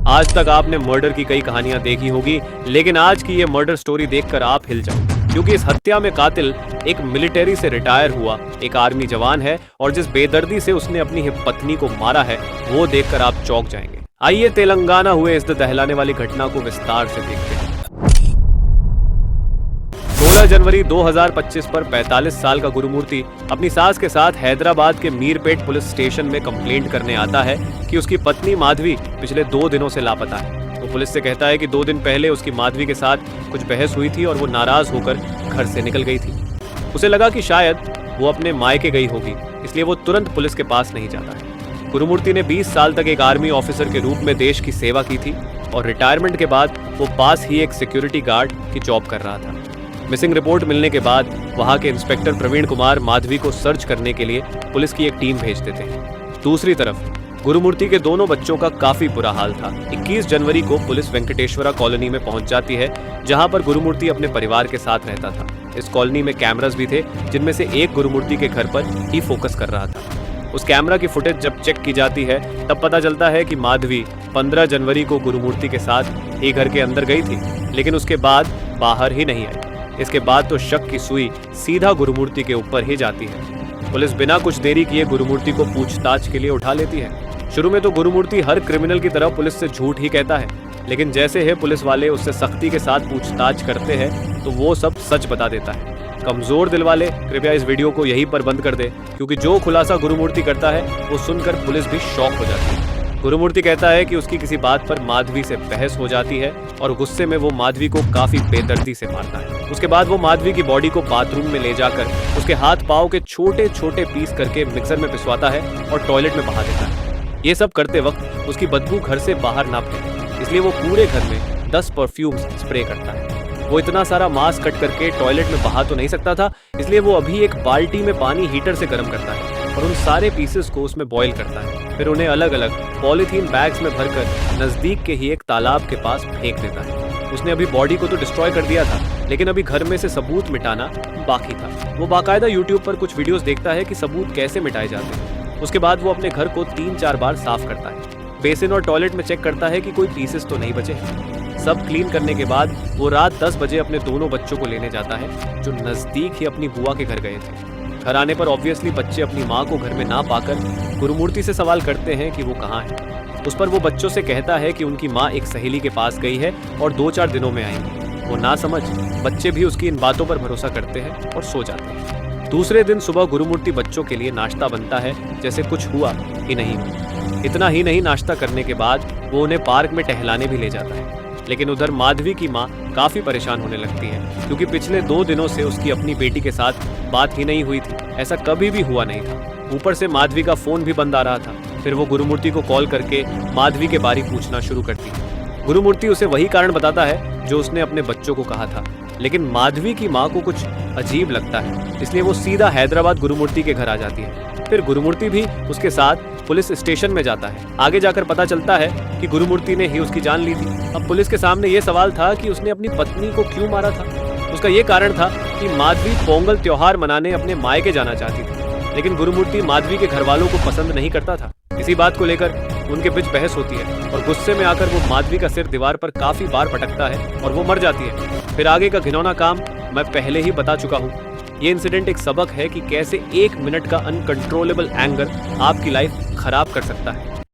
आज तक आपने मर्डर की कई कहानियां देखी होगी, लेकिन आज की ये मर्डर स्टोरी देखकर आप हिल जाओ, क्योंकि इस हत्या में कातिल एक मिलिट्री से रिटायर हुआ एक आर्मी जवान है और जिस बेदर्दी से उसने अपनी पत्नी को मारा है वो देखकर आप चौंक जाएंगे। आइए तेलंगाना हुए इस दहलाने वाली घटना को विस्तार से देखते हैं। 16 जनवरी 2025 पर 45 साल का गुरुमूर्ति अपनी सास के साथ हैदराबाद के मीरपेट पुलिस स्टेशन में कंप्लेंट करने आता है कि उसकी पत्नी माधवी पिछले 2 दिनों से लापता है। वो पुलिस से कहता है कि 2 दिन पहले उसकी माधवी के साथ कुछ बहस हुई थी और वो नाराज होकर घर से निकल गई थी। उसे लगा कि शायद वो अपने मायके गई होगी, इसलिए वो तुरंत पुलिस के पास नहीं जाता है। गुरुमूर्ति ने 20 साल तक एक आर्मी ऑफिसर के रूप में देश की सेवा की थी और रिटायरमेंट के बाद वो पास ही एक सिक्योरिटी गार्ड की जॉब कर रहा था। मिसिंग रिपोर्ट मिलने के बाद वहां के इंस्पेक्टर प्रवीण कुमार माधवी को सर्च करने के लिए पुलिस की एक टीम भेज देते हैं। दूसरी तरफ गुरुमूर्ति के दोनों बच्चों का काफी बुरा हाल था। 21 जनवरी को पुलिस वेंकटेश्वरा कॉलोनी में पहुंच जाती है, जहां पर गुरुमूर्ति अपने परिवार के साथ रहता था। इस कॉलोनी में कैमरास भी थे, जिनमें से एक गुरुमूर्ति के घर पर ही फोकस कर रहा था। उस कैमरा की फुटेज जब चेक की जाती है तब पता चलता है कि माधवी 15 जनवरी को गुरुमूर्ति के साथ ही घर के अंदर गई थी, लेकिन उसके बाद बाहर ही नहीं आई। इसके बाद तो शक की सुई सीधा गुरुमूर्ति के ऊपर ही जाती है। पुलिस बिना कुछ देरी किए गुरुमूर्ति को पूछताछ के लिए उठा लेती है। शुरू में तो गुरुमूर्ति हर क्रिमिनल की तरह पुलिस से झूठ ही कहता है, लेकिन जैसे ही पुलिस वाले उससे सख्ती के साथ पूछताछ करते हैं तो वो सब सच बता देता है। कमजोर दिल वाले कृपया इस वीडियो को यहीं पर बंद कर दे, क्योंकि जो खुलासा गुरुमूर्ति करता है वो सुनकर पुलिस भी शॉक हो जाती है। गुरुमूर्ति कहता है कि उसकी किसी बात पर माधवी से बहस हो जाती है और गुस्से में वो माधवी को काफी बेदर्दी से मारता है। उसके बाद वो माधवी की बॉडी को बाथरूम में ले जाकर उसके हाथ पांव के छोटे छोटे पीस करके मिक्सर में पिसवाता है और टॉयलेट में बहा देता है। ये सब करते वक्त उसकी बदबू घर से बाहर ना फैले, इसलिए वो पूरे घर में 10 परफ्यूम्स स्प्रे करता है। वो इतना सारा मांस कट करके टॉयलेट में बहा तो नहीं सकता था, इसलिए वो अभी एक बाल्टी में पानी हीटर से गर्म करता है और उन सारे पीसेस को उसमें बॉईल करता है। फिर उन्हें अलग अलग पॉलीथीन बैग्स में भरकर नजदीक के ही एक तालाब के पास फेंक देता है। उसने अभी बॉडी को तो डिस्ट्रॉय कर दिया था, लेकिन अभी घर में से सबूत मिटाना बाकी था। वो बाकायदा यूट्यूब पर कुछ वीडियोस देखता है कि सबूत कैसे मिटाए जाते हैं। उसके बाद वो अपने घर को 3-4 बार साफ करता है। बेसिन और टॉयलेट में चेक करता है कि कोई पीसेस तो नहीं बचे। सब क्लीन करने के बाद वो रात 10 बजे अपने दोनों बच्चों को लेने जाता है, जो नजदीक ही अपनी बुआ के घर गए थे। घर आने पर ऑब्वियसली बच्चे अपनी माँ को घर में ना पाकर गुरुमूर्ति से सवाल करते हैं कि वो कहाँ है। उस पर वो बच्चों से कहता है कि उनकी माँ एक सहेली के पास गई है और 2-4 दिनों में आएंगी। वो ना समझ बच्चे भी उसकी इन बातों पर भरोसा करते हैं और सो जाते हैं। दूसरे दिन सुबह गुरुमूर्ति बच्चों के लिए नाश्ता बनता है जैसे कुछ हुआ ही नहीं हुआ। इतना ही नहीं, नाश्ता करने के बाद वो उन्हें पार्क में टहलाने भी ले जाता है। लेकिन उधर माधवी की माँ काफी परेशान होने लगती है, क्योंकि पिछले 2 दिनों से उसकी अपनी बेटी के साथ बात ही नहीं हुई थी। ऐसा कभी भी हुआ नहीं था। ऊपर से माधवी का फोन भी बंद आ रहा था। फिर वो गुरुमूर्ति को कॉल करके माधवी के बारे पूछना शुरू करती है। गुरुमूर्ति उसे वही कारण बताता है जो उसने अपने बच्चों को कहा था, लेकिन माधवी की माँ को कुछ अजीब लगता है, इसलिए वो सीधा हैदराबाद गुरुमूर्ति के घर आ जाती है। फिर गुरुमूर्ति भी उसके साथ पुलिस स्टेशन में जाता है। आगे जाकर पता चलता है कि गुरुमूर्ति ने ही उसकी जान ली थी। अब पुलिस के सामने ये सवाल था कि उसने अपनी पत्नी को क्यों मारा था। उसका ये कारण था कि माधवी पोंगल त्योहार मनाने अपने मायके जाना चाहती थी, लेकिन गुरुमूर्ति माधवी के घर वालों को पसंद नहीं करता था। इसी बात को लेकर उनके बीच बहस होती है और गुस्से में आकर वो माधवी का सिर दीवार पर काफी बार पटकता है और वो मर जाती है। फिर आगे का घिनौना काम मैं पहले ही बता चुका हूँ। ये इंसिडेंट एक सबक है कि कैसे 1 मिनट का अनकंट्रोलेबल एंगर आपकी लाइफ खराब कर सकता है।